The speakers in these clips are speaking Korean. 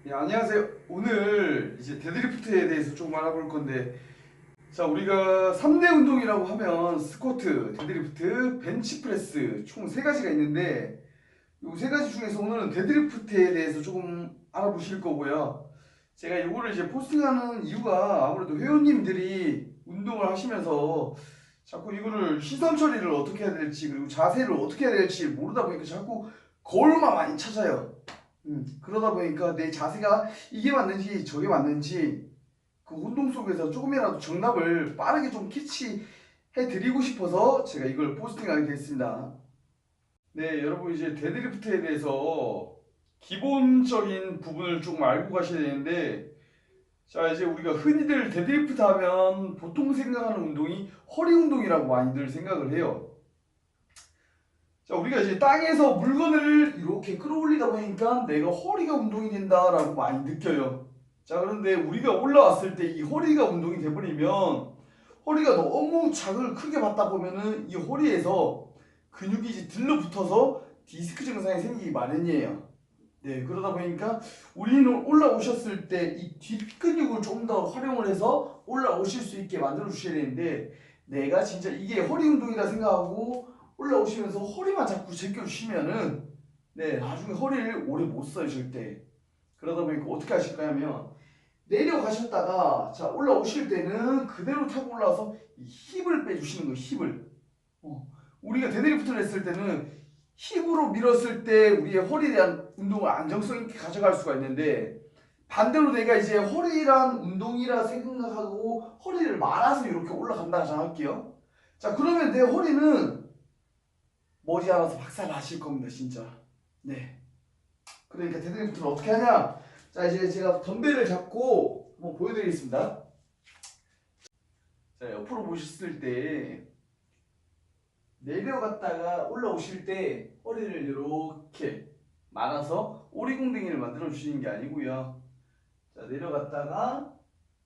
네, 안녕하세요. 오늘 이제 데드리프트에 대해서 조금 알아볼 건데, 자, 우리가 3대 운동이라고 하면 스쿼트, 데드리프트, 벤치프레스 총 3가지가 있는데, 이 3가지 중에서 오늘은 데드리프트에 대해서 조금 알아보실 거고요. 제가 이거를 이제 포스팅하는 이유가 아무래도 회원님들이 운동을 하시면서 자꾸 이거를 시선 처리를 어떻게 해야 될지, 그리고 자세를 어떻게 해야 될지 모르다 보니까 자꾸 거울만 많이 찾아요. 그러다 보니까 내 자세가 이게 맞는지 저게 맞는지 그 운동 속에서 조금이라도 정답을 빠르게 좀 캐치해 드리고 싶어서 제가 이걸 포스팅하게 됐습니다. 네, 여러분 이제 데드리프트에 대해서 기본적인 부분을 조금 알고 가셔야 되는데, 자, 이제 우리가 흔히들 데드리프트 하면 보통 생각하는 운동이 허리 운동이라고 많이들 생각을 해요. 자, 우리가 이제 땅에서 물건을 이렇게 끌어올리다 보니까 내가 허리가 운동이 된다라고 많이 느껴요. 자, 그런데 우리가 올라왔을 때 이 허리가 운동이 돼버리면 허리가 너무 자극을 크게 받다 보면은 이 허리에서 근육이 이제 들러붙어서 디스크 증상이 생기기 마련이에요. 네, 그러다 보니까 우리는 올라오셨을 때 이 뒷근육을 좀 더 활용을 해서 올라오실 수 있게 만들어 주셔야 되는데, 내가 진짜 이게 허리 운동이라 생각하고 올라오시면서 허리만 자꾸 제껴주시면은 네, 나중에 허리를 오래 못 써요, 절대. 그러다 보니까 어떻게 하실 거냐면, 내려가셨다가 자 올라오실 때는 그대로 타고 올라와서 이 힙을 빼주시는 거예요, 힙을. 우리가 데드리프트를 했을 때는 힙으로 밀었을 때 우리의 허리에 대한 운동을 안정성 있게 가져갈 수가 있는데, 반대로 내가 이제 허리란 운동이라 생각하고 허리를 말아서 이렇게 올라간다 가정할게요. 자, 그러면 내 허리는 머지않아서 박살 나실 겁니다, 진짜. 네. 그러니까 데드리프트를 어떻게 하냐? 자, 이제 제가 덤벨을 잡고 한번 보여드리겠습니다. 자, 옆으로 보셨을 때 내려갔다가 올라오실 때 허리를 이렇게 말아서 오리궁뎅이를 만들어 주시는 게 아니고요. 자, 내려갔다가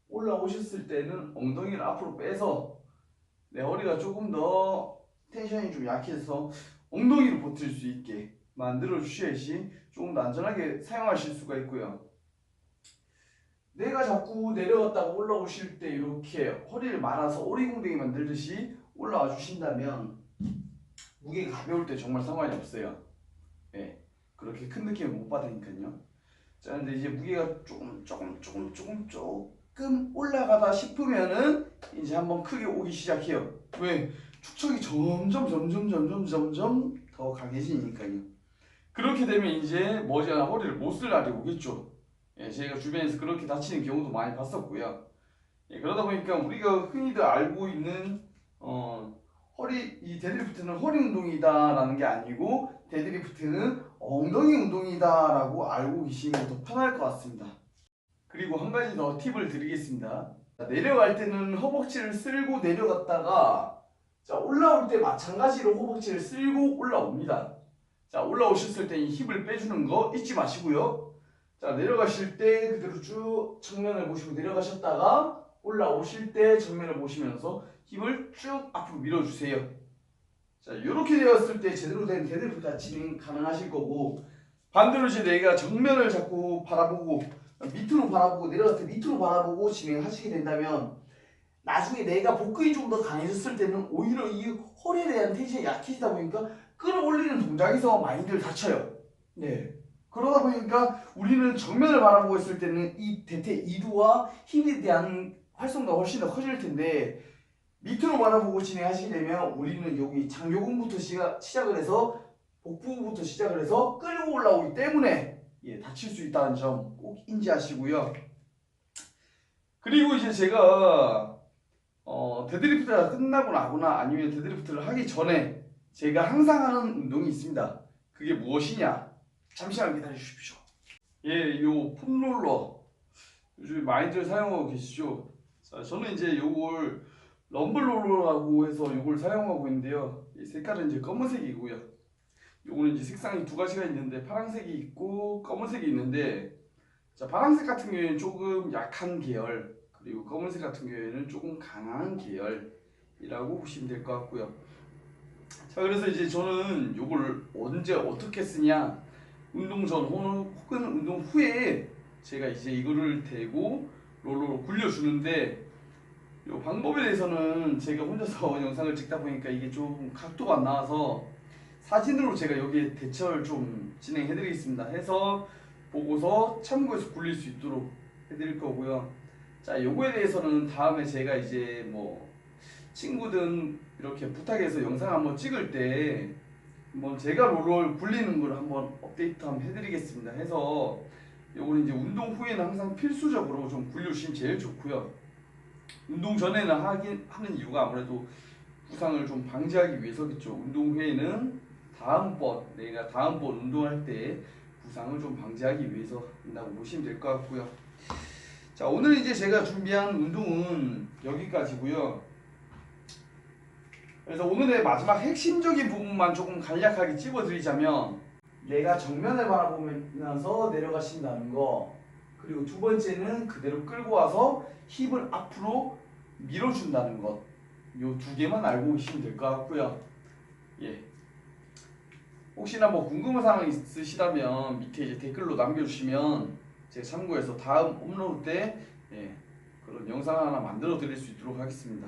올라오셨을 때는 엉덩이를 앞으로 빼서 내 허리가 조금 더 텐션이 좀 약해서 엉덩이로 버틸 수 있게 만들어 주셔야지 조금 더 안전하게 사용하실 수가 있고요. 내가 자꾸 내려갔다가 올라오실 때 이렇게 허리를 말아서 오리궁뎅이 만들듯이 올라와 주신다면 무게가 가벼울 때 정말 상관이 없어요. 예, 그렇게 큰 느낌을 못 받으니까요. 자, 근데 이제 무게가 조금 올라가다 싶으면은 이제 한번 크게 오기 시작해요. 왜? 축척이 점점 더 강해지니까요. 그렇게 되면 이제 머지않아 허리를 못 쓸 날이 오겠죠. 예, 저희가 주변에서 그렇게 다치는 경우도 많이 봤었고요. 예, 그러다 보니까 우리가 흔히들 알고 있는 이 데드리프트는 허리 운동이다라는 게 아니고 데드리프트는 엉덩이 운동이다라고 알고 계시는 게 더 편할 것 같습니다. 그리고 한 가지 더 팁을 드리겠습니다. 내려갈 때는 허벅지를 쓸고 내려갔다가 자 올라올 때 마찬가지로 허벅지를 쓸고 올라옵니다. 자 올라오셨을 때 이 힙을 빼주는 거 잊지 마시고요. 자 내려가실 때 그대로 쭉 정면을 보시고 내려가셨다가 올라오실 때 정면을 보시면서 힙을 쭉 앞으로 밀어주세요. 자 이렇게 되었을 때 제대로 된 데드리프트가 진행 가능하실 거고, 반대로 이제 내가 정면을 자꾸 바라보고 밑으로 바라보고 내려갈 때 밑으로 바라보고 진행하시게 된다면 나중에 내가 복근이 좀 더 강해졌을 때는 오히려 이 허리에 대한 텐션이 약해지다 보니까 끌어올리는 동작에서 많이들 다쳐요. 네. 그러다 보니까 우리는 정면을 바라보고 있을 때는 이 대퇴 이두와 힘에 대한 활성도가 훨씬 더 커질 텐데, 밑으로 바라보고 진행하시게 되면 우리는 여기 장요근부터 시작을 해서 복부부터 시작을 해서 끌고 올라오기 때문에 예, 다칠 수 있다는 점 꼭 인지하시고요. 그리고 이제 제가 데드리프트가 끝나고 나거나 아니면 데드리프트를 하기 전에 제가 항상 하는 운동이 있습니다. 그게 무엇이냐? 잠시만 기다려 주십시오. 예, 요 폼롤러 요즘 많이들 사용하고 계시죠? 자, 저는 이제 요걸 럼블롤러라고 해서 요걸 사용하고 있는데요. 이 색깔은 이제 검은색이고요. 요거는 이제 색상이 두 가지가 있는데 파란색이 있고 검은색이 있는데, 자 파란색 같은 경우에는 조금 약한 계열, 그리고 검은색 같은 경우에는 조금 강한 계열이라고 보시면 될 것 같고요. 자 그래서 이제 저는 요걸 언제 어떻게 쓰냐, 운동 전 혹은 운동 후에 제가 이제 이거를 대고 롤러로 굴려주는데 이 방법에 대해서는 제가 혼자서 영상을 찍다 보니까 이게 좀 각도가 안 나와서 사진으로 제가 여기에 대처를 좀 진행해 드리겠습니다. 해서 보고서 참고해서 굴릴 수 있도록 해드릴 거고요. 자, 요거에 대해서는 다음에 제가 이제 뭐 친구든 이렇게 부탁해서 영상 한번 찍을 때 한번 제가 롤을 굴리는 걸 한번 업데이트 한번 해드리겠습니다. 해서 요거는 이제 운동 후에는 항상 필수적으로 좀 굴려주시면 제일 좋고요. 운동 전에는 하는 이유가 아무래도 부상을 좀 방지하기 위해서겠죠. 운동 후에는 내가 다음번 운동할 때 부상을 좀 방지하기 위해서 한다고 보시면 될 것 같고요. 자, 오늘 이제 제가 준비한 운동은 여기까지고요. 그래서 오늘의 마지막 핵심적인 부분만 조금 간략하게 찝어드리자면, 내가 정면을 바라보면서 내려가신다는 거, 그리고 두 번째는 그대로 끌고 와서 힙을 앞으로 밀어준다는 것, 요 두 개만 알고 계시면 될 것 같고요. 예. 혹시나 뭐 궁금한 사항 있으시다면 밑에 이제 댓글로 남겨주시면 제가 참고해서 다음 업로드 때 그런 영상 하나 만들어 드릴 수 있도록 하겠습니다.